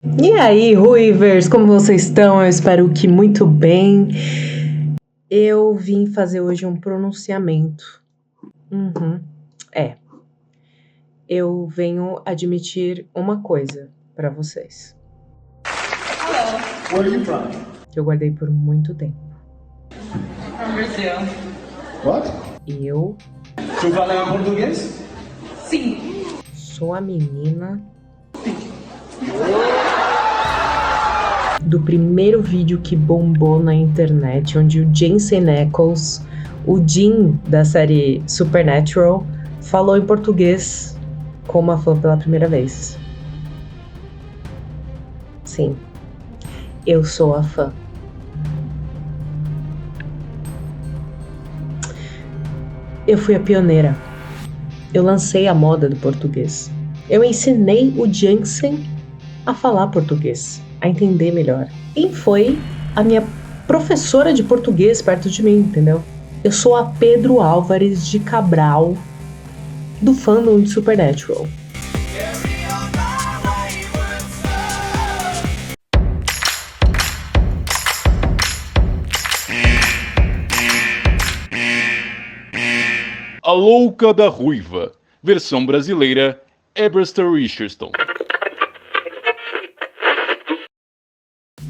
E aí, Ruivers, como vocês estão? Eu espero que muito bem. Eu vim fazer hoje um pronunciamento. É. Eu venho admitir uma coisa pra vocês. Where are you from? Que eu guardei por muito tempo. From Brazil. What? Eu Tu fala português? Sim. sou a menina do primeiro vídeo que bombou na internet, onde o Jensen Ackles, o Jim da série Supernatural, falou em português com uma fã pela primeira vez. Sim, eu sou a fã. Eu fui a pioneira. Eu lancei a moda do português. Eu ensinei o Jensen a falar português, a entender melhor. E foi a minha professora de português perto de mim, entendeu? Eu sou a Pedro Álvares de Cabral do fandom de Supernatural. A Louca da Ruiva, versão brasileira, Eberster Richardson.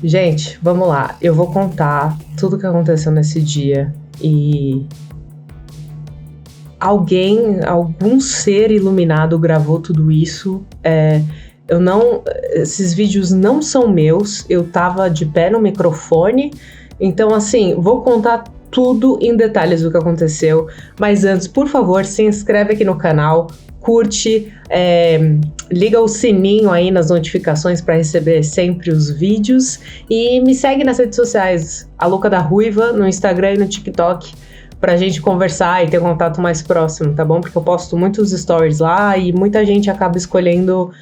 Gente, vamos lá. Eu vou contar tudo o que aconteceu nesse dia e algum ser iluminado gravou tudo isso. Esses vídeos não são meus. Eu tava de pé no microfone, então assim, vou contar tudo em detalhes do que aconteceu. Mas antes, por favor, se inscreve aqui no canal, curte, liga o sininho aí nas notificações para receber sempre os vídeos e me segue nas redes sociais, a Louca da Ruiva, no Instagram e no TikTok, pra gente conversar e ter contato mais próximo, tá bom? Porque eu posto muitos stories lá e muita gente acaba escolhendo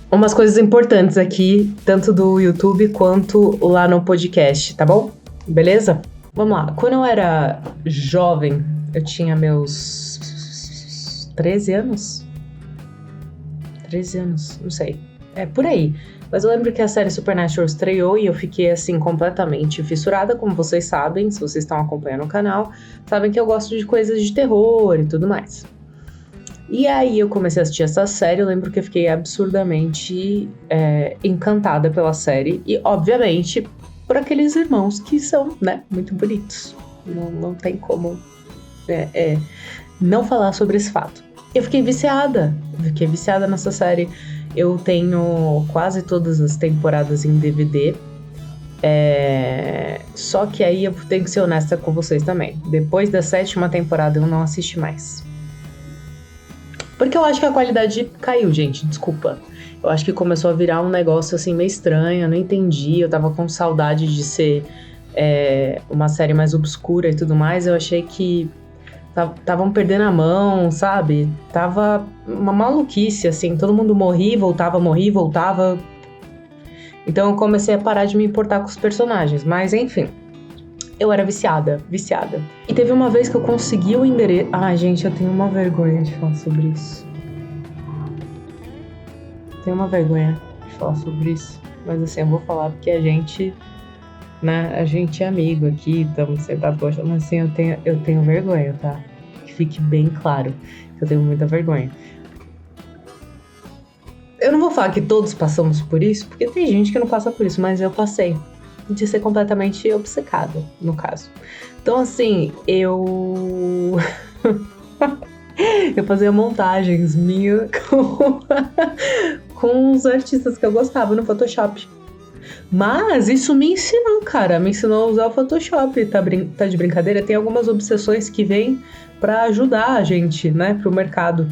umas coisas importantes aqui, tanto do YouTube quanto lá no podcast, tá bom? Beleza? Vamos lá. Quando eu era jovem, eu tinha meus 13 anos? 13 anos, não sei. É por aí. Mas eu lembro que a série Supernatural estreou e eu fiquei, assim, completamente fissurada, como vocês sabem, se vocês estão acompanhando o canal, sabem que eu gosto de coisas de terror e tudo mais. E aí eu comecei a assistir essa série, eu lembro que eu fiquei absurdamente encantada pela série e, obviamente, por aqueles irmãos que são, né, muito bonitos. Não tem como não falar sobre esse fato. Eu fiquei viciada nessa série. Eu tenho quase todas as temporadas em DVD. Só que aí eu tenho que ser honesta com vocês também. Depois da 7ª temporada eu não assisti mais. Porque eu acho que a qualidade caiu, gente, desculpa. Eu acho que começou a virar um negócio assim meio estranho, eu não entendi, eu tava com saudade de ser uma série mais obscura e tudo mais. Eu achei que estavam perdendo a mão, sabe? Tava uma maluquice, assim, todo mundo morria, voltava. Então eu comecei a parar de me importar com os personagens, mas enfim. Eu era viciada. E teve uma vez que eu consegui o endereço... Ai, gente, eu tenho uma vergonha de falar sobre isso. Mas assim, eu vou falar porque a gente, né, a gente é amigo aqui, estamos sentados gostando, mas assim, eu tenho vergonha, tá? Que fique bem claro que eu tenho muita vergonha. Eu não vou falar que todos passamos por isso, porque tem gente que não passa por isso, mas eu passei. De ser completamente obcecada, no caso. Então, assim, eu fazia montagens minhas com os artistas que eu gostava no Photoshop. Mas isso me ensinou, cara. Me ensinou a usar o Photoshop. Tá de brincadeira? Tem algumas obsessões que vêm pra ajudar a gente, né? Pro mercado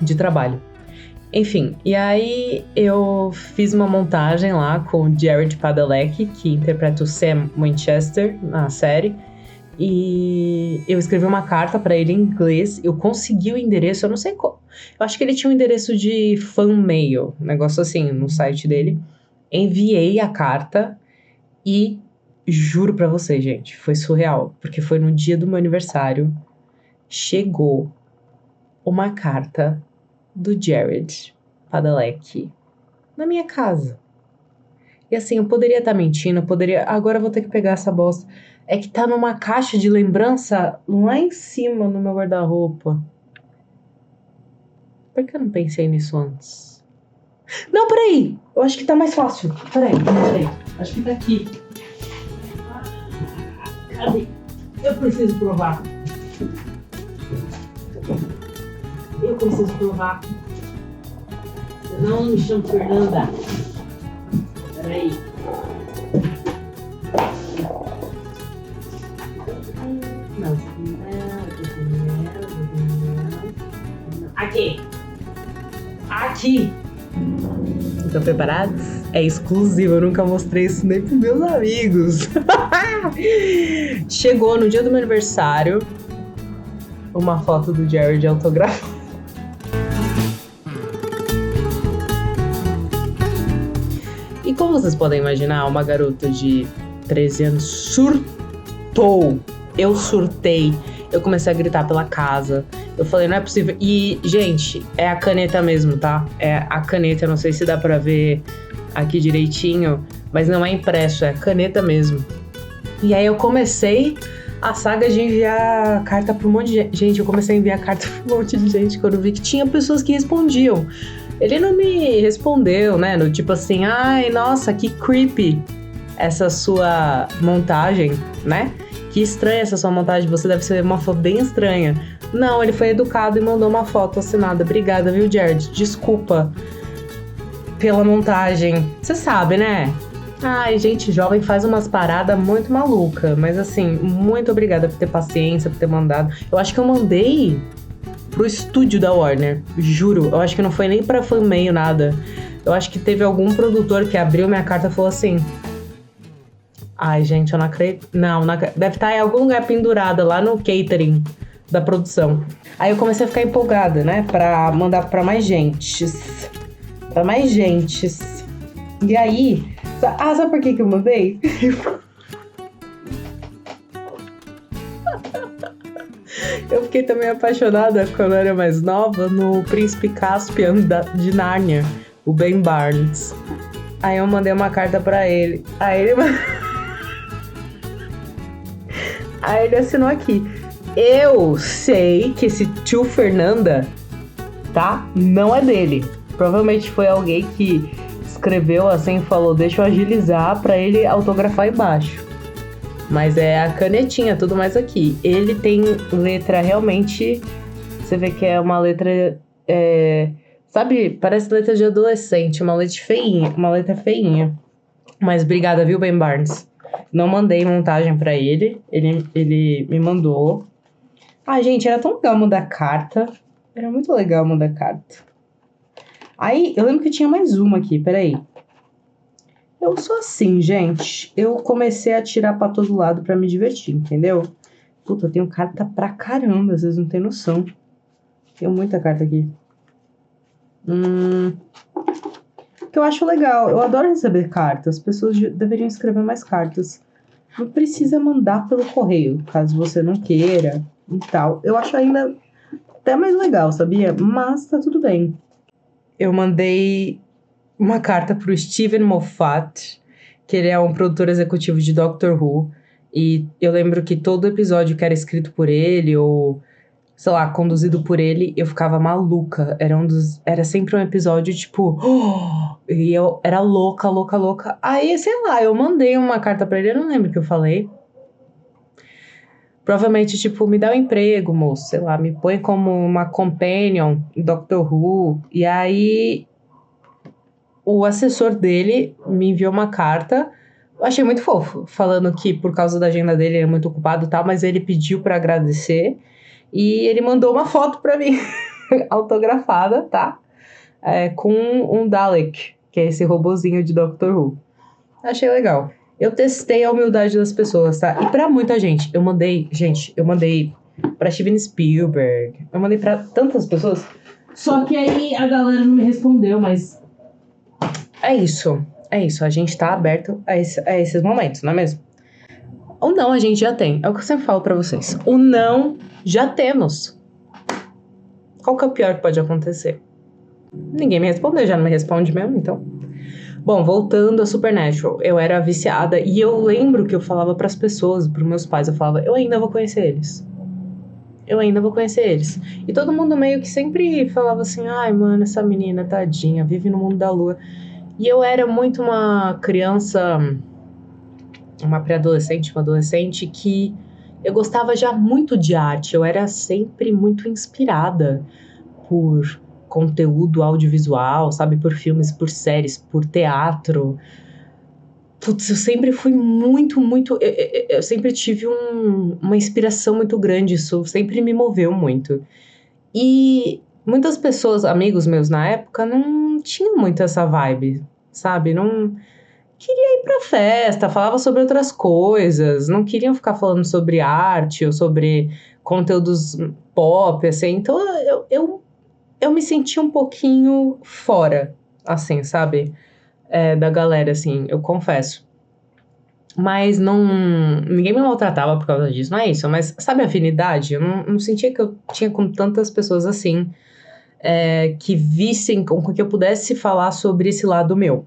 de trabalho. Enfim, e aí eu fiz uma montagem lá com o Jared Padalecki, que interpreta o Sam Winchester na série, e eu escrevi uma carta pra ele em inglês. Eu consegui o endereço, eu não sei como. Eu acho que ele tinha um endereço de fan mail, um negócio assim, no site dele. Enviei a carta e juro pra vocês, gente, foi surreal, porque foi no dia do meu aniversário. Chegou uma carta do Jared Padalecki na minha casa. E assim, eu poderia estar mentindo, eu poderia... Agora eu vou ter que pegar essa bosta. É que tá numa caixa de lembrança lá em cima no meu guarda-roupa. Por que eu não pensei nisso antes? Não, peraí! Eu acho que tá mais fácil. Peraí. Acho que tá aqui. Cadê? Eu preciso provar. Senão não me chamo Fernanda. Peraí. Não. Aqui. Estão preparados? É exclusivo, eu nunca mostrei isso nem pros meus amigos. Chegou no dia do meu aniversário uma foto do Jared autografada. E como vocês podem imaginar, uma garota de 13 anos surtou. Eu surtei. Eu comecei a gritar pela casa. Eu falei, não é possível. E, gente, é a caneta mesmo, tá? É a caneta, eu não sei se dá pra ver aqui direitinho, mas não é impresso, é a caneta mesmo. E aí eu comecei a saga de enviar carta pra um monte de gente. Gente, eu comecei a enviar carta pra um monte de gente quando eu vi que tinha pessoas que respondiam. Ele não me respondeu, né? No tipo assim, ai, nossa, que creepy essa sua montagem, né? Que estranha essa sua montagem, você deve ser uma foto bem estranha. Não, ele foi educado e mandou uma foto assinada. Obrigada, viu, Jared? Desculpa pela montagem. Você sabe, né? Ai, gente jovem faz umas paradas muito maluca. Mas assim, muito obrigada por ter paciência, por ter mandado. Eu acho que eu mandei pro estúdio da Warner. Juro, eu acho que não foi nem pra fanmail, nada. Eu acho que teve algum produtor que abriu minha carta e falou assim... Ai, gente, eu não acredito. Não, deve estar em algum lugar pendurada lá no catering da produção. Aí eu comecei a ficar empolgada, né? Pra mandar pra mais gentes. E aí... sabe por que eu mandei? Eu fiquei também apaixonada quando eu era mais nova no Príncipe Caspian de Nárnia, o Ben Barnes. Aí eu mandei uma carta pra ele. Aí ele assinou aqui. Eu sei que esse tio Fernanda, tá? Não é dele. Provavelmente foi alguém que escreveu assim e falou, deixa eu agilizar pra ele autografar embaixo. Mas é a canetinha, tudo mais aqui. Ele tem letra realmente... Você vê que é uma letra... sabe, parece letra de adolescente. Uma letra feinha. Mas obrigada, viu, Ben Barnes? Não mandei montagem pra ele. Ele me mandou. Ai, gente, era tão legal mandar carta. Era muito legal mandar carta. Aí, eu lembro que tinha mais uma aqui, peraí. Eu sou assim, gente. Eu comecei a tirar pra todo lado pra me divertir, entendeu? Puta, eu tenho carta pra caramba, vocês não têm noção. Tenho muita carta aqui. Que eu acho legal. Eu adoro receber cartas. As pessoas deveriam escrever mais cartas. Não precisa mandar pelo correio, caso você não queira e tal. Eu acho ainda até mais legal, sabia? Mas tá tudo bem. Eu mandei uma carta pro Steven Moffat, que ele é um produtor executivo de Doctor Who. E eu lembro que todo episódio que era escrito por ele, ou, sei lá, conduzido por ele, eu ficava maluca. Era sempre um episódio, tipo... e eu era louca. Aí, sei lá, eu mandei uma carta pra ele, eu não lembro o que eu falei. Provavelmente, tipo, me dá um emprego, moço, sei lá, me põe como uma companion em Doctor Who. E aí, o assessor dele me enviou uma carta. Eu achei muito fofo, falando que por causa da agenda dele ele é muito ocupado e tal, mas ele pediu pra agradecer. E ele mandou uma foto pra mim, autografada, tá? Com um Dalek, que é esse robozinho de Doctor Who. Achei legal. Eu testei a humildade das pessoas, tá? E pra muita gente, eu mandei pra Steven Spielberg, eu mandei pra tantas pessoas, só que aí a galera não me respondeu, mas é isso, a gente tá aberto a esses momentos, não é mesmo? O não a gente já tem, é o que eu sempre falo pra vocês, o não já temos. Qual que é o pior que pode acontecer? Ninguém me respondeu, já não me responde mesmo, então. Bom, voltando a Supernatural, eu era viciada e eu lembro que eu falava pras pessoas, pros meus pais, eu falava, eu ainda vou conhecer eles. Eu ainda vou conhecer eles. E todo mundo meio que sempre falava assim, ai, mano, essa menina, tadinha, vive no mundo da lua. E eu era muito uma criança, uma pré-adolescente, uma adolescente que eu gostava já muito de arte. Eu era sempre muito inspirada por conteúdo audiovisual, sabe? Por filmes, por séries, por teatro. Putz, eu sempre fui muito. Eu sempre tive uma inspiração muito grande, isso sempre me moveu muito. E muitas pessoas, amigos meus na época, não tinham muito essa vibe, sabe? Não queria ir pra festa, falava sobre outras coisas, não queriam ficar falando sobre arte ou sobre conteúdos pop, assim. Então eu me senti um pouquinho fora, assim, sabe? Da galera, assim, eu confesso. Mas não. Ninguém me maltratava por causa disso, não é isso. Mas sabe a afinidade? Eu não sentia que eu tinha com tantas pessoas assim, que vissem, com que eu pudesse falar sobre esse lado meu.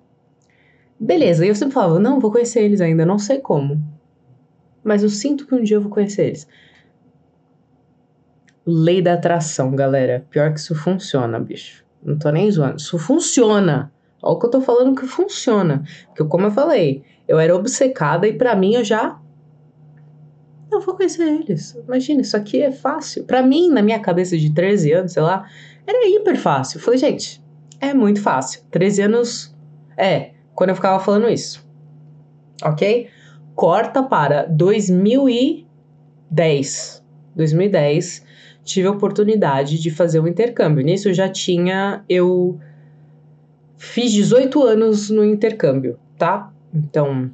Beleza, e eu sempre falava, não, vou conhecer eles ainda, não sei como. Mas eu sinto que um dia eu vou conhecer eles. Lei da atração, galera. Pior que isso funciona, bicho. Não tô nem zoando. Isso funciona. Olha o que eu tô falando que funciona. Porque, como eu falei, eu era obcecada e pra mim eu já. Eu vou conhecer eles. Imagina, isso aqui é fácil. Pra mim, na minha cabeça de 13 anos, sei lá, era hiper fácil. Eu falei, gente, é muito fácil. 13 anos. Quando eu ficava falando isso. Ok? Corta para 2010. 2010, tive a oportunidade de fazer um intercâmbio. Nisso eu fiz 18 anos no intercâmbio, tá? Então,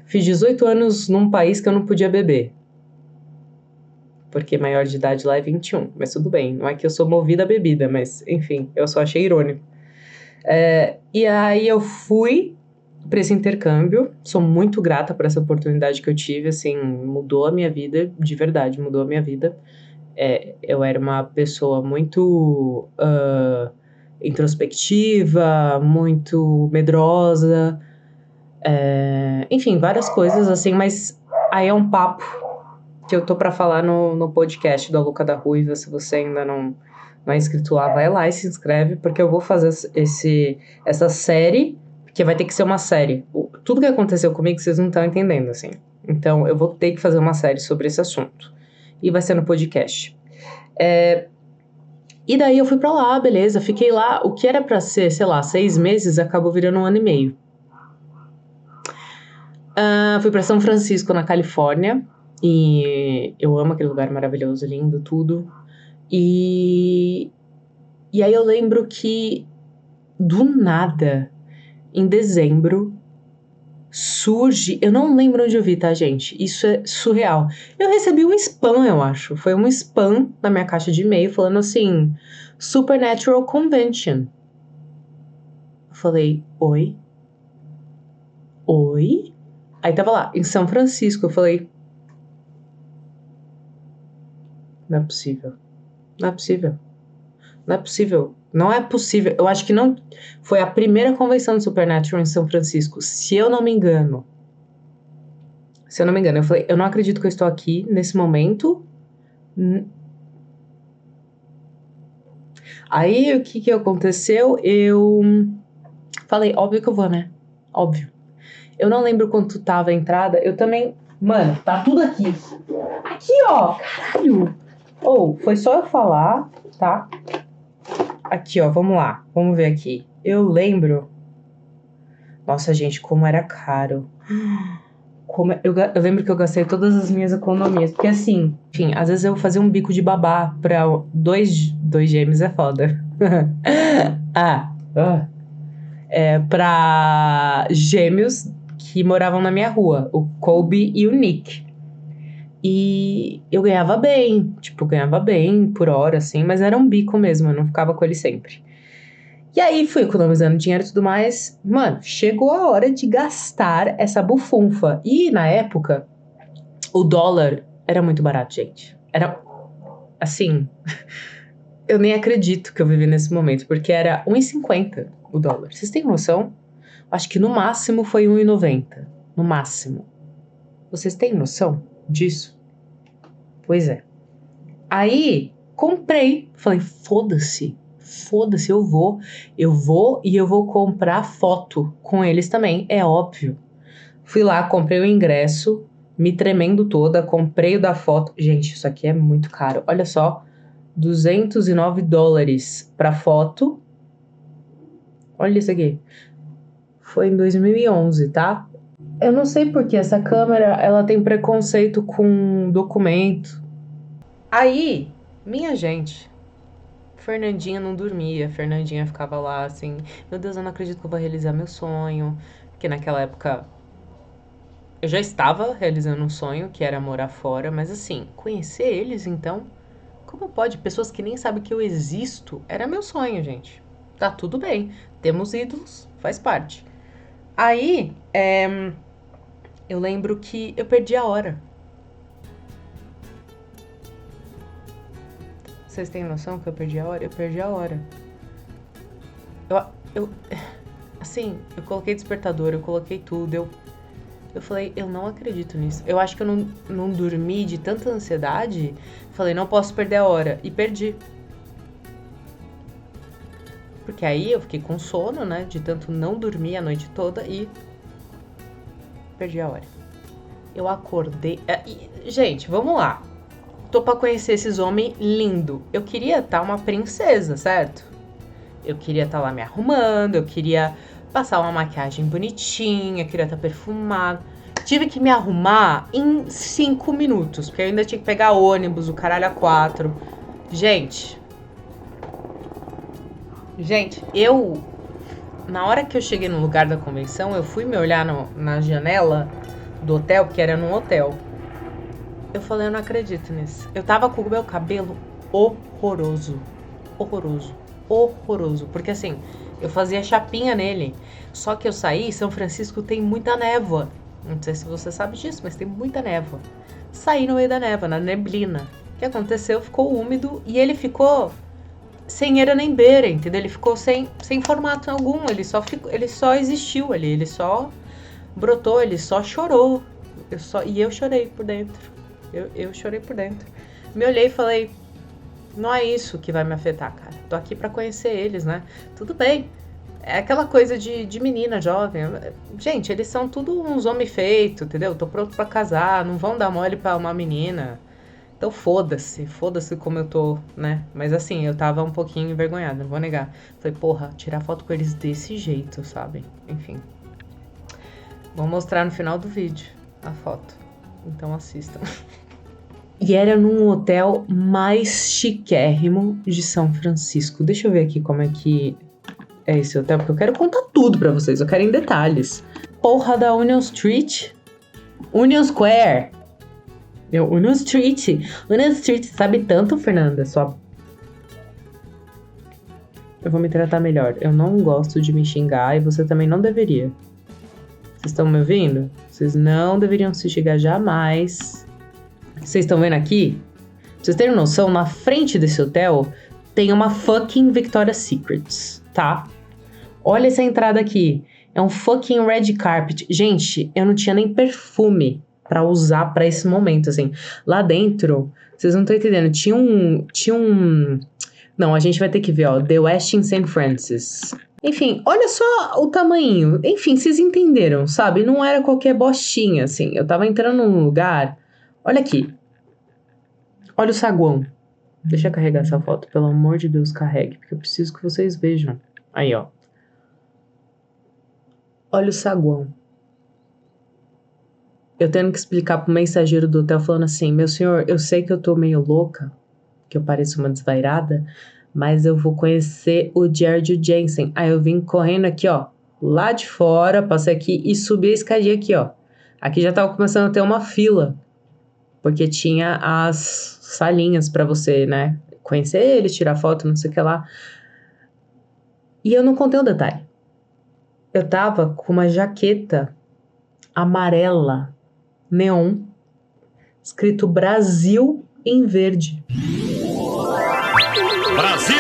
fiz 18 anos num país que eu não podia beber. Porque maior de idade lá é 21, mas tudo bem. Não é que eu sou movida a bebida, mas enfim, eu só achei irônico. E aí eu fui para esse intercâmbio, sou muito grata por essa oportunidade que eu tive, assim, mudou a minha vida, de verdade, mudou a minha vida. Eu era uma pessoa muito introspectiva, muito medrosa, enfim, várias coisas, assim, mas aí é um papo que eu tô para falar no podcast da Luca da Ruiva. Se você ainda não é inscrito lá, vai lá e se inscreve, porque eu vou fazer essa série, que vai ter que ser uma série. Tudo que aconteceu comigo, vocês não estão entendendo, assim. Então, eu vou ter que fazer uma série sobre esse assunto. E vai ser no podcast. E daí eu fui pra lá, beleza. Fiquei lá, o que era pra ser, sei lá, 6 meses, acabou virando 1 ano e meio. Fui pra São Francisco, na Califórnia. E eu amo aquele lugar maravilhoso, lindo, tudo. E aí eu lembro que, do nada, em dezembro, surge... Eu não lembro onde eu vi, tá, gente? Isso é surreal. Eu recebi um spam, eu acho. Foi um spam na minha caixa de e-mail falando assim, Supernatural Convention. Eu falei, oi? Oi? Aí tava lá, em São Francisco. Eu falei, não é possível. Não é possível. Não é possível. Não é possível. Eu acho que não... Foi a primeira convenção de Supernatural em São Francisco, se eu não me engano. Se eu não me engano. Eu falei, eu não acredito que eu estou aqui nesse momento. Aí, o que aconteceu? Eu falei, óbvio que eu vou, né? Óbvio. Eu não lembro quanto tava a entrada. Eu também... Mano, tá tudo aqui. Aqui, ó. Caralho. Foi só eu falar, tá? Aqui, ó, vamos lá. Vamos ver aqui. Eu lembro... Nossa, gente, como era caro. Eu lembro que eu gastei todas as minhas economias. Porque assim, enfim, às vezes eu fazia um bico de babá pra dois gêmeos, é foda. Pra gêmeos que moravam na minha rua. O Colby e o Nick. E eu ganhava bem, ganhava bem por hora, assim, mas era um bico mesmo, eu não ficava com ele sempre. E aí fui economizando dinheiro e tudo mais. Mano, chegou a hora de gastar essa bufunfa. E na época, o dólar era muito barato, gente. Era, assim, eu nem acredito que eu vivi nesse momento, porque era 1,50. o dólar. Vocês têm noção? Acho que no máximo foi 1,90. No máximo. Vocês têm noção disso? Pois é. Aí, comprei. Falei, foda-se, eu vou e eu vou comprar foto com eles também, é óbvio. Fui lá, comprei o ingresso, me tremendo toda, comprei o da foto. Gente, isso aqui é muito caro. Olha só, $209 pra foto. Olha isso aqui. Foi em 2011, tá? Eu não sei porque essa câmera, ela tem preconceito com documento. Aí, minha gente, Fernandinha não dormia. Fernandinha ficava lá assim, meu Deus, eu não acredito que eu vou realizar meu sonho. Porque naquela época eu já estava realizando um sonho, que era morar fora. Mas assim, conhecer eles então, como pode? Pessoas que nem sabem que eu existo, era meu sonho, gente. Tá tudo bem, temos ídolos, faz parte. Aí, eu lembro que eu perdi a hora. Vocês têm noção que eu perdi a hora? Eu perdi a hora. Assim, eu coloquei despertador, eu coloquei tudo, eu falei, eu não acredito nisso. Eu acho que eu não dormi de tanta ansiedade. Falei, não posso perder a hora. E perdi. Porque aí eu fiquei com sono, né? De tanto não dormir a noite toda e perdi a hora. Eu acordei... Gente, vamos lá. Tô pra conhecer esses homens lindos. Eu queria estar uma princesa, certo? Eu queria estar lá me arrumando, eu queria passar uma maquiagem bonitinha, queria estar perfumada. Tive que me arrumar em 5 minutos, porque eu ainda tinha que pegar ônibus, o caralho a 4. Gente, na hora que eu cheguei no lugar da convenção, eu fui me olhar na janela do hotel, porque era num hotel. Eu falei, eu não acredito nisso. Eu tava com o meu cabelo horroroso. Porque assim, eu fazia chapinha nele. Só que eu saí, São Francisco tem muita névoa. Não sei se você sabe disso, mas tem muita névoa. Saí no meio da névoa, na neblina. O que aconteceu? Ficou úmido e ele ficou sem eira nem beira, entendeu? Ele ficou sem formato algum. Ele só existiu ali, ele só brotou, ele só chorou. E eu chorei por dentro. Eu chorei por dentro. Me olhei e falei, não é isso que vai me afetar, cara. Tô aqui pra conhecer eles, né? Tudo bem. É aquela coisa de menina jovem. Gente, eles são tudo uns homens feitos, entendeu? Tô pronto pra casar, não vão dar mole pra uma menina. Então foda-se como eu tô, né? Mas assim, eu tava um pouquinho envergonhada, não vou negar. Falei, porra, tirar foto com eles desse jeito, sabe? Enfim. Vou mostrar no final do vídeo a foto. Então assistam. E era num hotel mais chiquérrimo de São Francisco. Deixa eu ver aqui como é que é esse hotel, porque eu quero contar tudo pra vocês. Eu quero em detalhes. Porra da Union Street. Union Square. Union Street. Union Street, sabe tanto, Fernanda? Eu vou me tratar melhor. Eu não gosto de me xingar e você também não deveria. Vocês estão me ouvindo? Vocês não deveriam se xingar jamais. Vocês estão vendo aqui? Pra vocês terem noção, na frente desse hotel tem uma fucking Victoria's Secrets, tá? Olha essa entrada aqui. É um fucking red carpet. Gente, eu não tinha nem perfume pra usar pra esse momento, assim. Lá dentro, vocês não estão entendendo, tinha um... Não, a gente vai ter que ver, ó. The Westin St. Francis. Enfim, olha só o tamanho. Enfim, vocês entenderam, sabe? Não era qualquer bostinha, assim. Eu tava entrando num lugar... Olha aqui. Olha o saguão. Deixa eu carregar essa foto. Pelo amor de Deus, carregue. Porque eu preciso que vocês vejam. Aí, ó. Olha o saguão. Eu tendo que explicar pro mensageiro do hotel falando assim, meu senhor, eu sei que eu tô meio louca, que eu pareço uma desvairada, mas eu vou conhecer o Gerard Jensen. Aí eu vim correndo aqui, ó, lá de fora, passei aqui e subi a escadinha aqui, ó. Aqui já tava começando a ter uma fila, porque tinha as salinhas pra você, né, conhecer eles, tirar foto, não sei o que lá. E eu não contei um detalhe. Eu tava com uma jaqueta amarela, neon, escrito Brasil em verde. Brasil!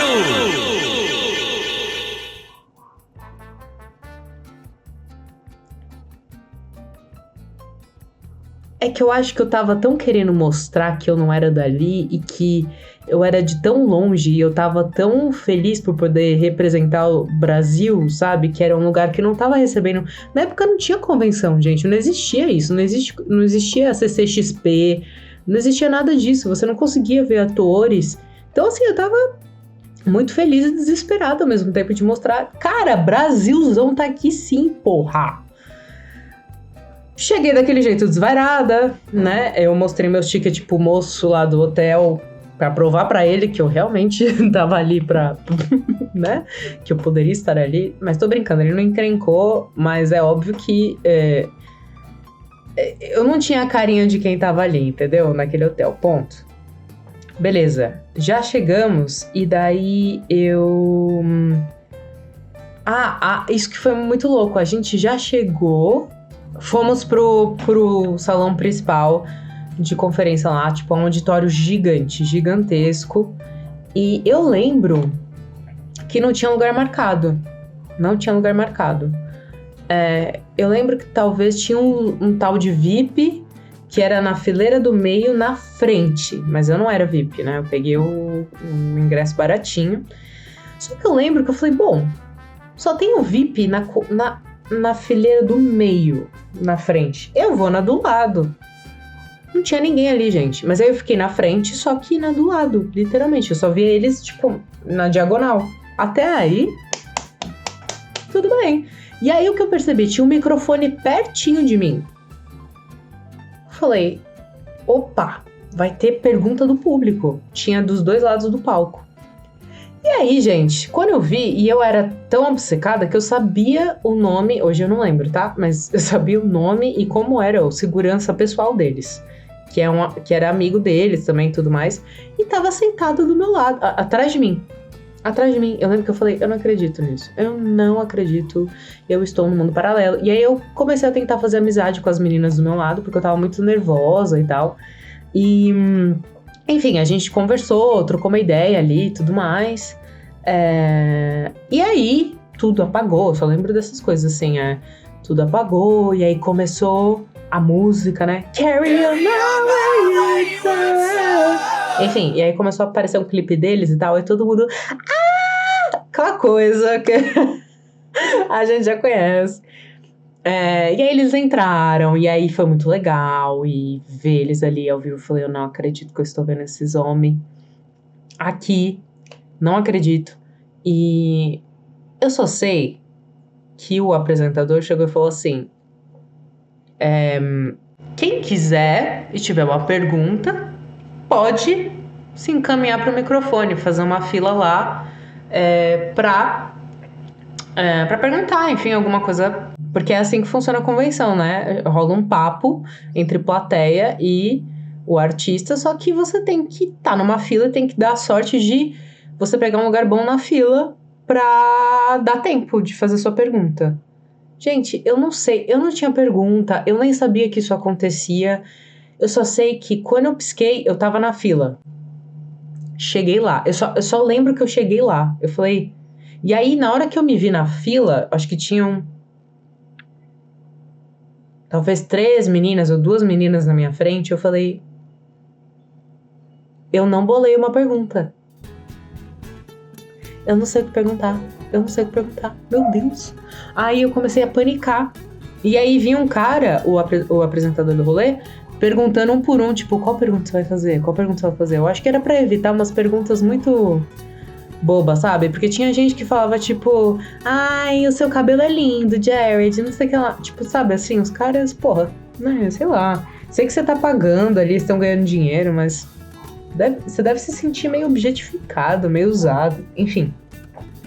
É que eu acho que eu tava tão querendo mostrar que eu não era dali e que eu era de tão longe e eu tava tão feliz por poder representar o Brasil, sabe? Que era um lugar que não tava recebendo... Na época não tinha convenção, gente. Não existia isso. Não existia a CCXP. Não existia nada disso. Você não conseguia ver atores. Então, assim, eu tava muito feliz e desesperada ao mesmo tempo de mostrar. Cara, Brasilzão tá aqui sim, porra! Cheguei daquele jeito desvairada, né? Eu mostrei meus tickets pro moço lá do hotel pra provar pra ele que eu realmente tava ali pra... né? Que eu poderia estar ali. Mas tô brincando, ele não encrencou, mas é óbvio que... eu não tinha a carinha de quem tava ali, entendeu? Naquele hotel, ponto. Beleza, já chegamos e daí eu... isso que foi muito louco. A gente já chegou... Fomos pro salão principal de conferência lá, tipo, um auditório gigantesco. E eu lembro que não tinha lugar marcado. Não tinha lugar marcado. Eu lembro que talvez tinha um tal de VIP, que era na fileira do meio, na frente. Mas eu não era VIP, né? Eu peguei o ingresso baratinho. Só que eu lembro que eu falei, bom, só tem o VIP na fileira do meio, na frente. Eu vou na do lado. Não tinha ninguém ali, gente. Mas aí eu fiquei na frente, só que na do lado, literalmente. Eu só via eles, tipo, na diagonal. Até aí, tudo bem. E aí o que eu percebi? Tinha um microfone pertinho de mim. Falei, opa, vai ter pergunta do público. Tinha dos dois lados do palco. E aí, gente, quando eu vi, e eu era tão obcecada que eu sabia o nome, hoje eu não lembro, tá? Mas eu sabia o nome e como era o segurança pessoal deles, que era amigo deles também e tudo mais, e tava sentado do meu lado, atrás de mim. Atrás de mim. Eu lembro que eu falei, eu não acredito nisso. Eu não acredito, eu estou no mundo paralelo. E aí eu comecei a tentar fazer amizade com as meninas do meu lado, porque eu tava muito nervosa e tal. E... enfim, a gente conversou, trocou uma ideia ali e tudo mais. E aí, tudo apagou. Eu só lembro dessas coisas, assim. Tudo apagou, e aí começou a música, né? Carry on my way. Enfim, e aí começou a aparecer um clipe deles e tal, e todo mundo... aquela coisa que a gente já conhece. E aí eles entraram, e aí foi muito legal, e ver eles ali ao vivo, eu falei, eu não acredito que eu estou vendo esses homens aqui, não acredito. E eu só sei que o apresentador chegou e falou assim, quem quiser e tiver uma pergunta, pode se encaminhar para o microfone, fazer uma fila lá pra perguntar, enfim, alguma coisa. Porque é assim que funciona a convenção, né? Rola um papo entre plateia e o artista, só que você tem que estar numa fila e tem que dar a sorte de você pegar um lugar bom na fila pra dar tempo de fazer sua pergunta. Gente, eu não sei, eu não tinha pergunta, eu nem sabia que isso acontecia. Eu só sei que quando eu pisquei, eu tava na fila. Cheguei lá, eu só lembro que eu cheguei lá. Eu falei... E aí, na hora que eu me vi na fila, acho que tinham... talvez 3 meninas ou 2 meninas na minha frente, eu falei... eu não bolei uma pergunta. Eu não sei o que perguntar. Meu Deus. Aí eu comecei a panicar. E aí vinha um cara, o apresentador do rolê, perguntando um por um, tipo, qual pergunta você vai fazer? Eu acho que era pra evitar umas perguntas muito bobas, sabe? Porque tinha gente que falava, tipo, ai, o seu cabelo é lindo, Jared, não sei o que lá. Tipo, sabe, assim, os caras, porra, né, sei lá. Sei que você tá pagando ali, estão ganhando dinheiro, mas você deve se sentir meio objetificado, meio usado, enfim.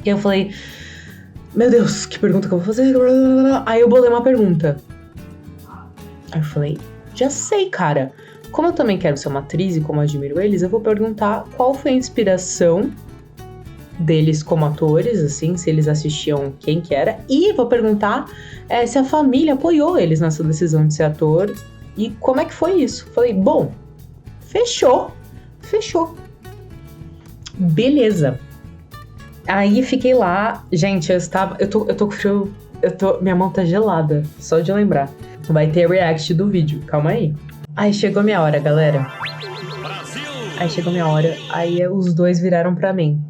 E eu falei, meu Deus, que pergunta que eu vou fazer? Aí eu bolei uma pergunta. Aí eu falei, já sei, cara. Como eu também quero ser uma atriz e como eu admiro eles, eu vou perguntar qual foi a inspiração deles como atores, assim, se eles assistiam quem que era. E vou perguntar se a família apoiou eles nessa decisão de ser ator. E como é que foi isso? Falei, bom, fechou. Beleza. Aí fiquei lá, gente, eu tô com frio, minha mão tá gelada, só de lembrar. Vai ter react do vídeo, calma aí. Aí chegou minha hora, galera. Aí chegou minha hora. Aí os dois viraram pra mim.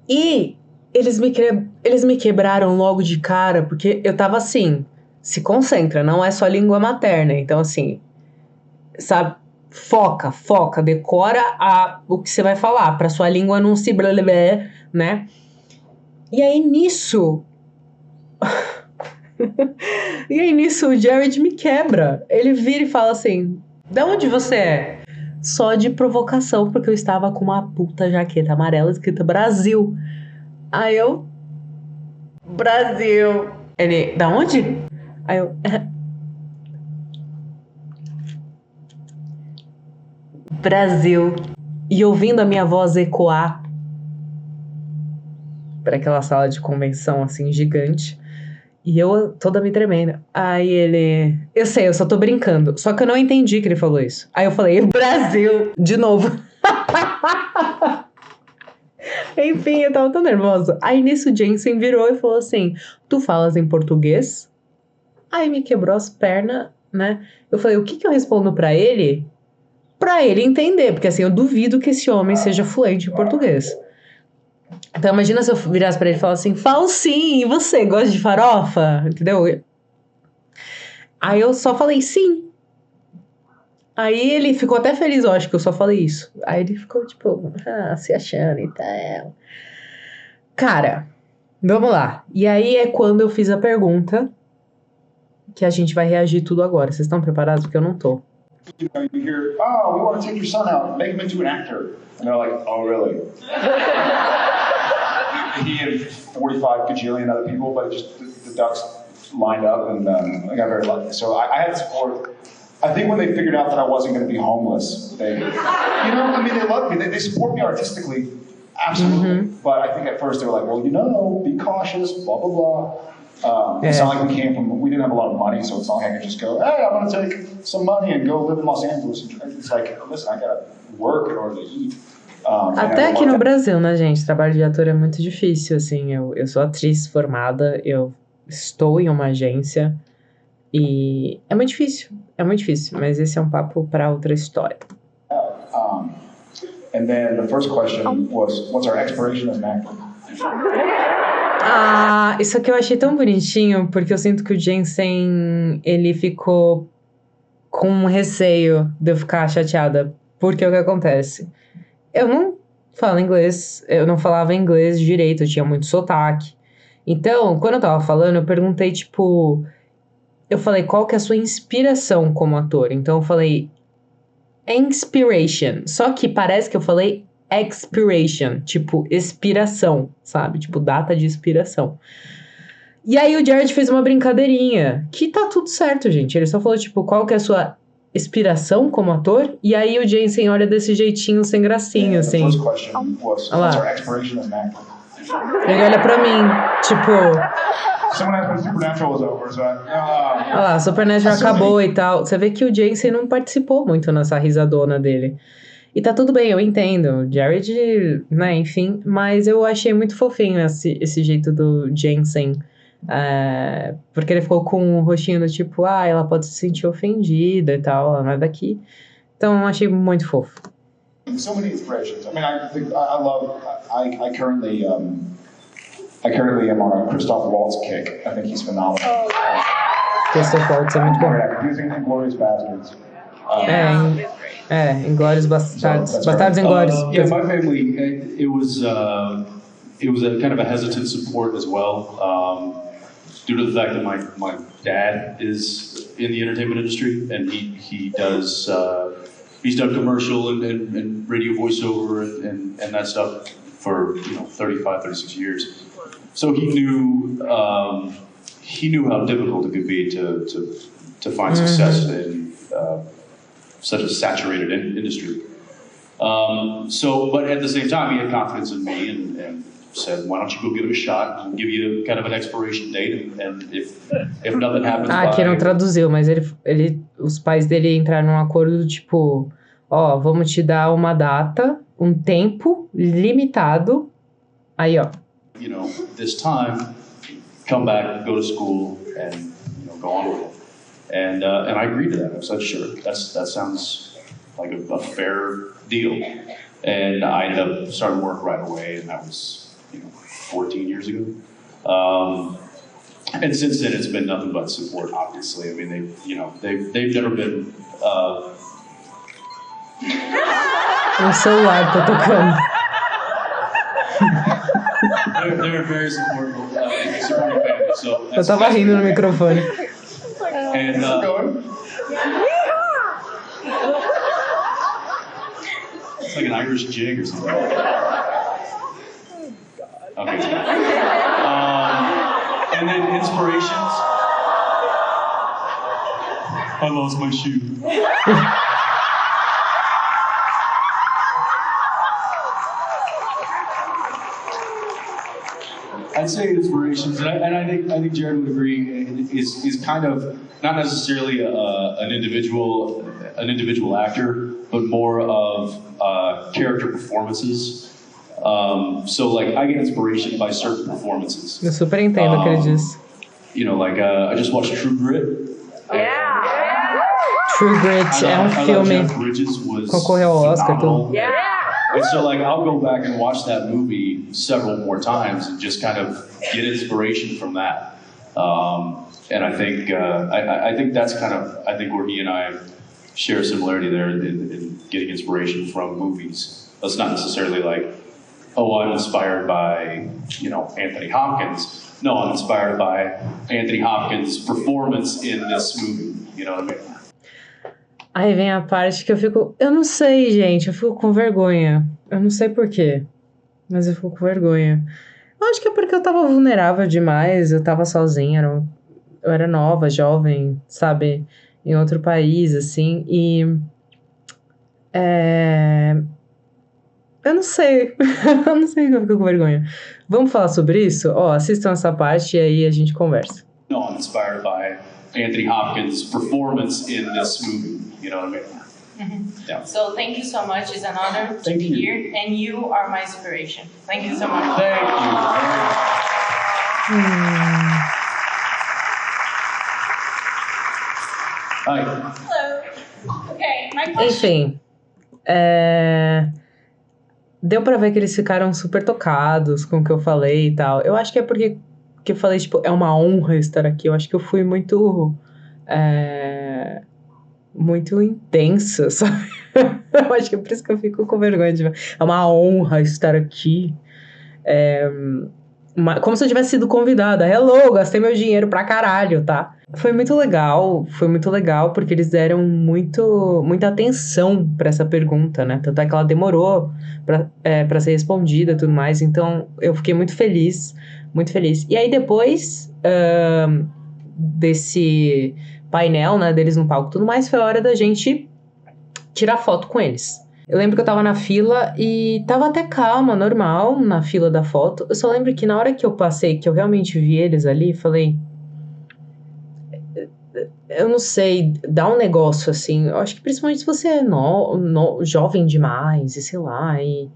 E eles me quebraram logo de cara, porque eu tava assim, se concentra, não é só língua materna. Então, assim, sabe, foca, decora o que você vai falar, pra sua língua não se blé, né? E aí nisso... E aí nisso o Jared me quebra. Ele vira e fala assim, da onde você é? Só de provocação, porque eu estava com uma puta jaqueta amarela escrita Brasil. Aí eu... Brasil. Ele, da onde? Aí eu... Brasil. E ouvindo a minha voz ecoar para aquela sala de convenção, assim, gigante. E eu toda me tremendo. Aí ele... Eu sei, eu só tô brincando. Só que eu não entendi que ele falou isso. Aí eu falei, Brasil! De novo. Enfim, eu tava tão nervosa. Aí nisso o Jensen virou e falou assim, tu falas em português? Aí me quebrou as pernas, né? Eu falei, o que eu respondo pra ele? Pra ele entender. Porque assim, eu duvido que esse homem seja fluente em português. Então imagina se eu virasse pra ele e falasse assim, falo sim, e você gosta de farofa? Entendeu? Aí eu só falei sim. Aí ele ficou até feliz, eu acho que eu só falei isso. Aí ele ficou tipo, se achando e tal. Cara, vamos lá. E aí é quando eu fiz a pergunta que a gente vai reagir tudo agora. Vocês estão preparados? Porque eu não tô. You know, you hear, oh, we want to take your son out, make him into an actor. And they're like, oh, really? He and 45 gajillion other people, but just the ducks lined up, and I got very lucky. So I had support. I think when they figured out that I wasn't going to be homeless, they loved me. They support me artistically, absolutely. But I think at first they were like, well, be cautious, blah, blah, blah. It's not like we didn't have a lot of money, so it's not like I could just go, hey, I'm going to take some money and go live in Los Angeles. It's like, listen, I got to work in order to eat. Até aqui no Brasil, né, gente? Trabalho de ator é muito difícil, assim. Eu sou atriz formada, eu estou em uma agência e é muito difícil, mas esse é um papo para outra história. And then the first question was, what's our expiration as an actor? Isso aqui eu achei tão bonitinho, porque eu sinto que o Jensen, ele ficou com receio de eu ficar chateada. Porque o que acontece? Eu não falo inglês, eu não falava inglês direito, eu tinha muito sotaque. Então, quando eu tava falando, eu perguntei, eu falei, qual que é a sua inspiração como ator? Então eu falei, inspiration. Só que parece que eu falei expiration, expiração, sabe? Data de expiração. E aí o Jared fez uma brincadeirinha, que tá tudo certo, gente. Ele só falou, qual que é a sua inspiração como ator? E aí o Jensen olha desse jeitinho, sem gracinha, assim. Olha lá. Ele olha pra mim, olha lá, Supernatural acabou e tal. Você vê que o Jensen não participou muito nessa risadona dele. E tá tudo bem, eu entendo. O Jared, né, enfim. Mas eu achei muito fofinho esse jeito do Jensen. Porque ele ficou com um rostinho do ela pode se sentir ofendida e tal, ela não é daqui. Então eu achei muito fofo. So many inspirations. I mean, I currently am on a Christoph Waltz kick. I think he's phenomenal. Christoph Waltz é muito bom. He's in Inglourious Basterds. Inglourious Basterds. Bastardos Inglórios. Yeah, my family, it was a kind of a hesitant support as well, due to the fact that my dad is in the entertainment industry, and he does he's done commercial and radio voiceover and that stuff for 35, 36 years. So he knew how difficult it could be to find success in such a saturated industry. But at the same time, he had confidence in me and said, "Why don't you go give it a shot? We'll give you kind of an expiration date, and if nothing happens." Aqui não traduziu, mas os pais dele entraram num acordo do vamos te dar uma data, um tempo limitado. Aí, ó. This time, come back, go to school, and go on with it. And I agreed to that. I said, sure, that sounds like a fair deal. And I ended up starting work right away, and that was 14 years ago. And since then, it's been nothing but support. Obviously, I mean, they've never been. O celular tá tocando. They're very supportive family. So Eu tava rindo no microfone. and it's like an Irish jig or something. Okay. And then inspirations. I lost my shoe. I'd say inspirations, and I think Jared would agree, is kind of not necessarily an individual actor, but more of character performances. So like I get inspiration by certain performances. Eu super entendo o que ele diz. I just watched True Grit. True Grit é um filme. Jeff Bridges was Concorreu ao Oscar, tudo. And so like I'll go back and watch that movie several more times and just kind of get inspiration from that. And I think that's kind of where he and I share a similarity there in getting inspiration from movies. It's not necessarily like, oh, I'm inspired by Anthony Hopkins. No, I'm inspired by Anthony Hopkins' performance in this movie. You know what I mean? Aí vem a parte que eu fico... Eu não sei, gente. Eu fico com vergonha. Eu não sei porquê. Mas eu fico com vergonha. Eu acho que é porque eu tava vulnerável demais. Eu tava sozinha. Eu era nova, jovem, sabe? Em outro país, assim. E... Eu não sei. Eu não sei que eu fico com vergonha. Vamos falar sobre isso? Assistam essa parte e aí a gente conversa. No, I'm inspired by Anthony Hopkins' performance in this movie. You know what I mean? Mm-hmm. Yeah. So thank you so much. It's an honor to Thank be you. here, and you are my inspiration. Thank you so much. Thank you. Hi. Hello. Okay, my question. Enfim. Deu pra ver que eles ficaram super tocados com o que eu falei e tal. Eu acho que é porque que eu falei, tipo, é uma honra estar aqui. Eu acho que eu fui muito intensa, sabe? Eu acho que é por isso que eu fico com vergonha de... É uma honra estar aqui. Como se eu tivesse sido convidada. Hello, gastei meu dinheiro pra caralho, tá? Foi muito legal porque eles deram muita atenção pra essa pergunta, né? Tanto é que ela demorou pra ser respondida e tudo mais. Então, eu fiquei muito feliz, muito feliz. E aí, depois desse painel, né, deles no palco e tudo mais, foi a hora da gente tirar foto com eles. Eu lembro que eu tava na fila e tava até calma, normal, na fila da foto. Eu só lembro que na hora que eu passei, que eu realmente vi eles ali, falei... Eu não sei, dá um negócio assim. Eu acho que principalmente se você é jovem demais, e sei lá, e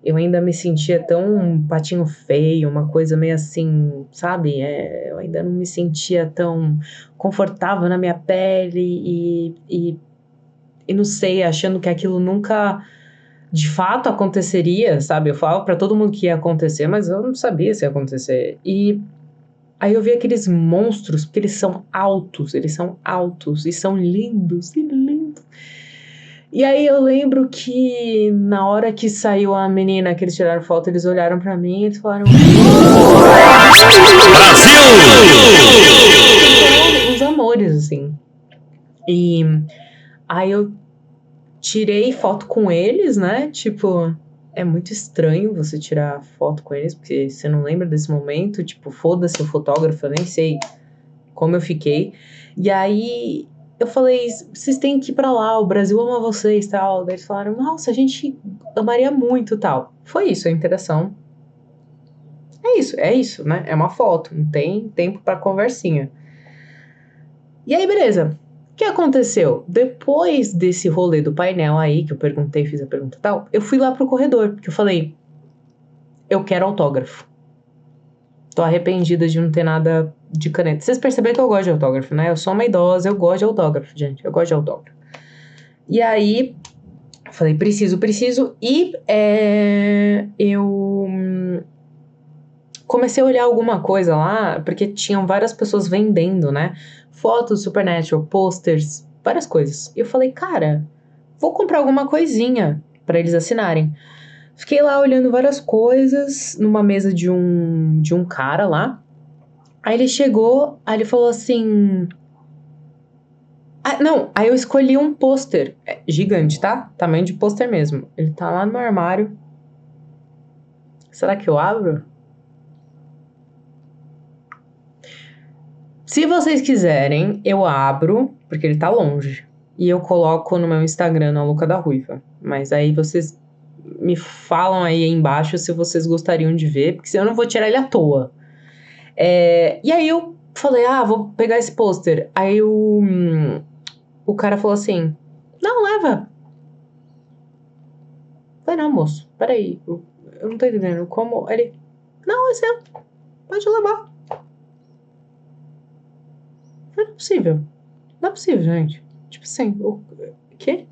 eu ainda me sentia tão patinho feio, uma coisa meio assim, sabe? Eu ainda não me sentia tão confortável na minha pele e não sei, achando que aquilo nunca de fato aconteceria, sabe? Eu falava pra todo mundo que ia acontecer, mas eu não sabia se ia acontecer. E aí eu vi aqueles monstros, porque eles são altos e são lindos e lindos. E aí eu lembro que na hora que saiu a menina que eles tiraram foto, eles olharam pra mim e eles falaram... Brasil! Uns amores, assim. E aí eu tirei foto com eles, né? Tipo... É muito estranho você tirar foto com eles, porque você não lembra desse momento. Tipo, foda-se o fotógrafo, eu nem sei como eu fiquei. E aí, eu falei, vocês têm que ir pra lá, o Brasil ama vocês, tal. Daí eles falaram, nossa, a gente amaria muito, tal. Foi isso, a interação. É isso, né? É uma foto, não tem tempo pra conversinha. E aí, beleza. O que aconteceu? Depois desse rolê do painel aí, que eu perguntei, fiz a pergunta e tal, eu fui lá pro corredor, porque eu falei, eu quero autógrafo. Tô arrependida de não ter nada de caneta. Vocês perceberam que eu gosto de autógrafo, né? Eu sou uma idosa, eu gosto de autógrafo, gente. Eu gosto de autógrafo. E aí, falei, preciso. E eu comecei a olhar alguma coisa lá, porque tinham várias pessoas vendendo, né? Fotos do Supernatural, posters, várias coisas. E eu falei, cara, vou comprar alguma coisinha pra eles assinarem. Fiquei lá olhando várias coisas numa mesa de um cara lá. Aí ele chegou, aí ele falou assim... Aí eu escolhi um pôster gigante, tá? Tamanho de pôster mesmo. Ele tá lá no meu armário. Será que eu abro? Se vocês quiserem, eu abro, porque ele tá longe. E eu coloco no meu Instagram, na Luca da Ruiva. Mas aí vocês me falam aí embaixo se vocês gostariam de ver, porque senão eu não vou tirar ele à toa. E aí eu falei, vou pegar esse pôster. Aí o cara falou assim, não, leva. Eu falei, não, moço, peraí, eu não tô entendendo como... Ele, não, é seu, pode levar. Eu falei, não é possível, gente. Tipo assim, o quê?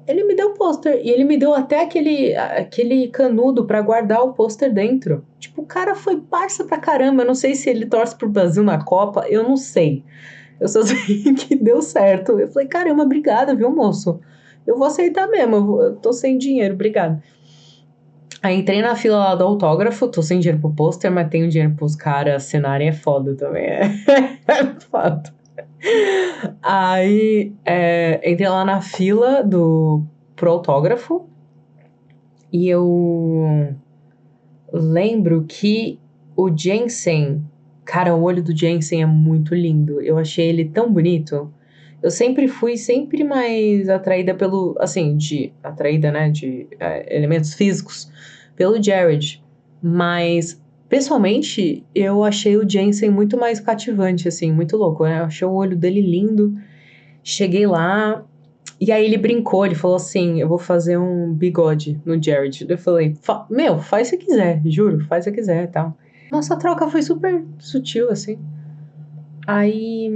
Ele me deu o pôster, e ele me deu até aquele canudo pra guardar o pôster dentro. Tipo, o cara foi parça pra caramba. Eu não sei se ele torce pro Brasil na Copa, eu não sei. Eu só sei que deu certo. Eu falei, caramba, obrigada, viu, moço? Eu vou aceitar mesmo, eu tô sem dinheiro, obrigada. Aí entrei na fila lá do autógrafo, tô sem dinheiro pro pôster, mas tenho dinheiro pros caras assinarem, é foda também, é foda. Aí entrei lá na fila pro autógrafo e eu lembro que o Jensen, cara, o olho do Jensen é muito lindo. Eu achei ele tão bonito. Eu sempre fui mais atraída pelo, assim, atraída, né, de elementos físicos, pelo Jared. Mas, pessoalmente, eu achei o Jensen muito mais cativante, assim, muito louco, né? Eu achei o olho dele lindo. Cheguei lá, e aí ele brincou, ele falou assim, eu vou fazer um bigode no Jared. Eu falei, faz se quiser, juro, faz se quiser e tal. Nossa troca foi super sutil, assim. Aí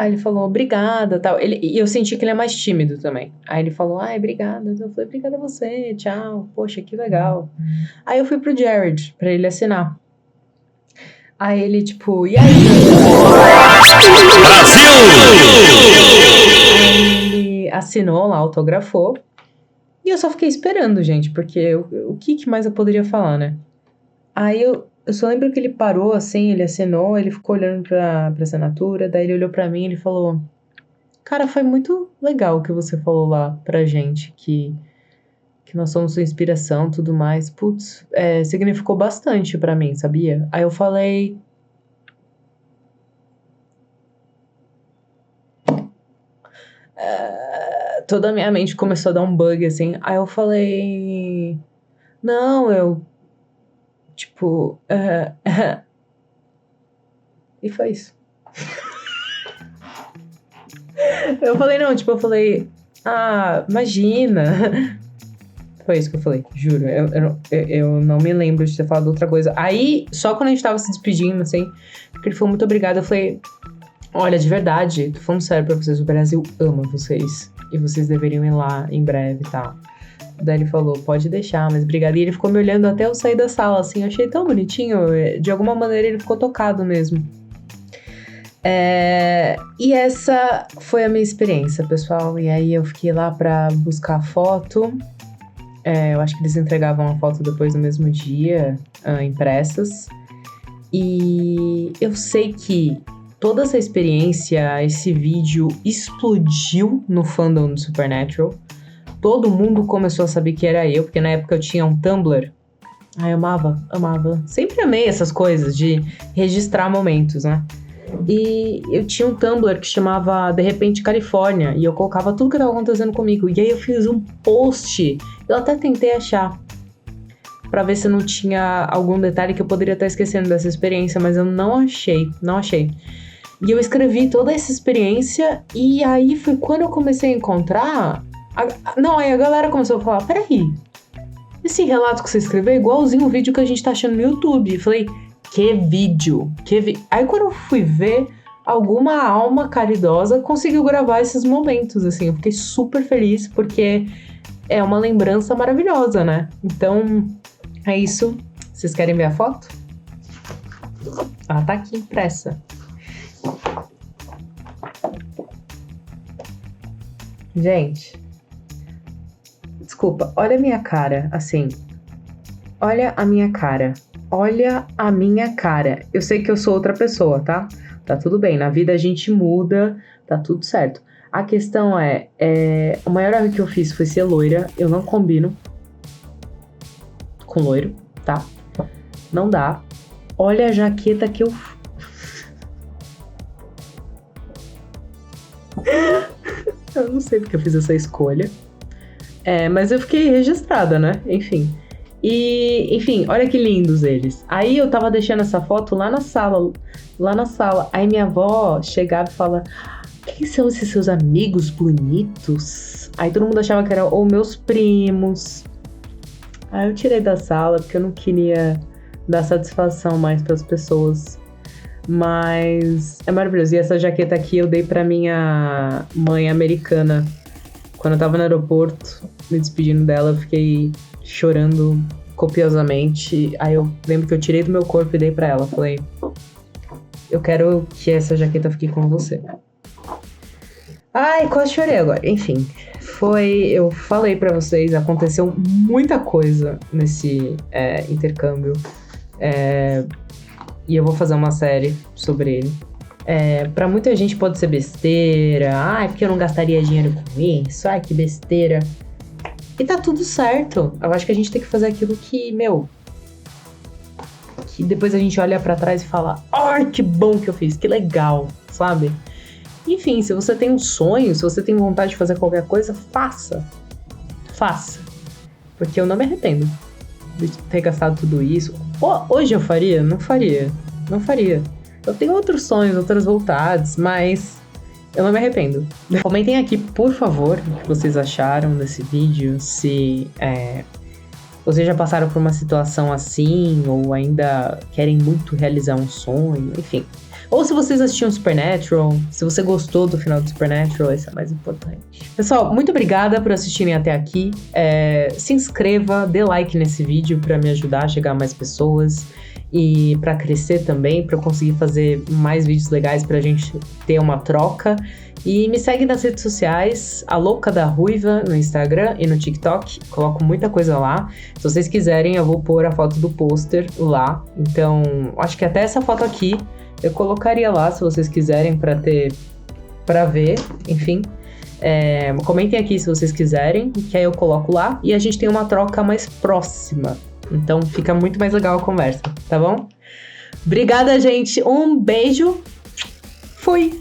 ele falou, obrigada, tal. E eu senti que ele é mais tímido também. Aí ele falou, obrigada. Eu falei, obrigada a você, tchau. Poxa, que legal. Aí eu fui pro Jared, pra ele assinar. Aí ele, tipo, e aí? Brasil! Aí ele assinou lá, autografou. E eu só fiquei esperando, gente, porque o que mais eu poderia falar, né? Aí eu só lembro que ele parou, assim, ele assinou, ele ficou olhando pra assinatura, daí ele olhou pra mim e ele falou, cara, foi muito legal o que você falou lá pra gente, que nós somos sua inspiração e tudo mais. Putz, significou bastante pra mim, sabia? Aí eu falei... toda a minha mente começou a dar um bug, assim. Aí eu falei... Não, eu... Tipo... E foi isso. Eu falei... imagina... Foi isso que eu falei, juro. Eu não me lembro de ter falado outra coisa. Aí, só quando a gente tava se despedindo, assim, porque ele falou muito obrigado, eu falei... Olha, de verdade, tô falando sério pra vocês, o Brasil ama vocês. E vocês deveriam ir lá em breve e tal. Daí ele falou, pode deixar, mas obrigado. E ele ficou me olhando até eu sair da sala, assim. Eu achei tão bonitinho. De alguma maneira ele ficou tocado mesmo. E essa foi a minha experiência, pessoal. E aí eu fiquei lá pra buscar a foto. Eu acho que eles entregavam a foto depois no mesmo dia, impressas. E eu sei que toda essa experiência, esse vídeo explodiu no fandom do Supernatural. Todo mundo começou a saber que era eu, porque na época eu tinha um Tumblr. Eu amava. Sempre amei essas coisas de registrar momentos, né? E eu tinha um Tumblr que chamava De Repente Califórnia, e eu colocava tudo que estava acontecendo comigo. E aí eu fiz um post, eu até tentei achar, pra ver se não tinha algum detalhe que eu poderia estar esquecendo dessa experiência, mas eu não achei. E eu escrevi toda essa experiência, e aí foi quando eu comecei a encontrar... Aí a galera começou a falar, peraí, esse relato que você escreveu é igualzinho o vídeo que a gente tá achando no YouTube. Eu falei, que vídeo? Aí quando eu fui ver, alguma alma caridosa conseguiu gravar esses momentos, assim. Eu fiquei super feliz, porque é uma lembrança maravilhosa, né? Então, é isso. Vocês querem ver a foto? Ela tá aqui impressa. Gente, desculpa, olha a minha cara, assim. Olha a minha cara. Olha a minha cara. Eu sei que eu sou outra pessoa, tá? Tá tudo bem, na vida a gente muda, tá tudo certo. A questão o maior erro que eu fiz foi ser loira. Eu não combino com loiro, tá? Não dá. Olha a jaqueta que eu... Eu não sei porque eu fiz essa escolha. Mas eu fiquei registrada, né? Enfim. E, enfim, olha que lindos eles. Aí eu tava deixando essa foto lá na sala. Aí minha avó chegava e fala: quem são esses seus amigos bonitos? Aí todo mundo achava que eram meus primos. Aí eu tirei da sala porque eu não queria dar satisfação mais pras pessoas. Mas é maravilhoso. E essa jaqueta aqui eu dei pra minha mãe americana. Quando eu tava no aeroporto, me despedindo dela, eu fiquei chorando copiosamente. Aí eu lembro que eu tirei do meu corpo e dei pra ela. Falei, eu quero que essa jaqueta fique com você. Ai, quase chorei agora. Enfim, eu falei pra vocês, aconteceu muita coisa nesse intercâmbio. E eu vou fazer uma série sobre ele. Pra muita gente pode ser besteira. Ai, porque eu não gastaria dinheiro com isso. Ai, que besteira. E tá tudo certo. Eu acho que a gente tem que fazer aquilo que, que depois a gente olha pra trás e fala, ai, que bom que eu fiz, que legal, sabe? Enfim, se você tem um sonho, se você tem vontade de fazer qualquer coisa, faça. Faça. Porque eu não me arrependo de ter gastado tudo isso. Hoje eu faria? Não faria. Não faria. Eu tenho outros sonhos, outras vontades, mas eu não me arrependo. Comentem aqui, por favor, o que vocês acharam desse vídeo. Se vocês já passaram por uma situação assim, ou ainda querem muito realizar um sonho, enfim. Ou se vocês assistiram Supernatural, se você gostou do final do Supernatural, esse é mais importante. Pessoal, muito obrigada por assistirem até aqui. Se inscreva, dê like nesse vídeo pra me ajudar a chegar a mais pessoas. E pra crescer também, pra eu conseguir fazer mais vídeos legais pra gente ter uma troca. E me segue nas redes sociais, a Louca da Ruiva, no Instagram e no TikTok. Coloco muita coisa lá. Se vocês quiserem, eu vou pôr a foto do pôster lá. Então, acho que até essa foto aqui eu colocaria lá, se vocês quiserem, pra ver, enfim. Comentem aqui se vocês quiserem, que aí eu coloco lá. E a gente tem uma troca mais próxima. Então fica muito mais legal a conversa, tá bom? Obrigada, gente. Um beijo. Fui!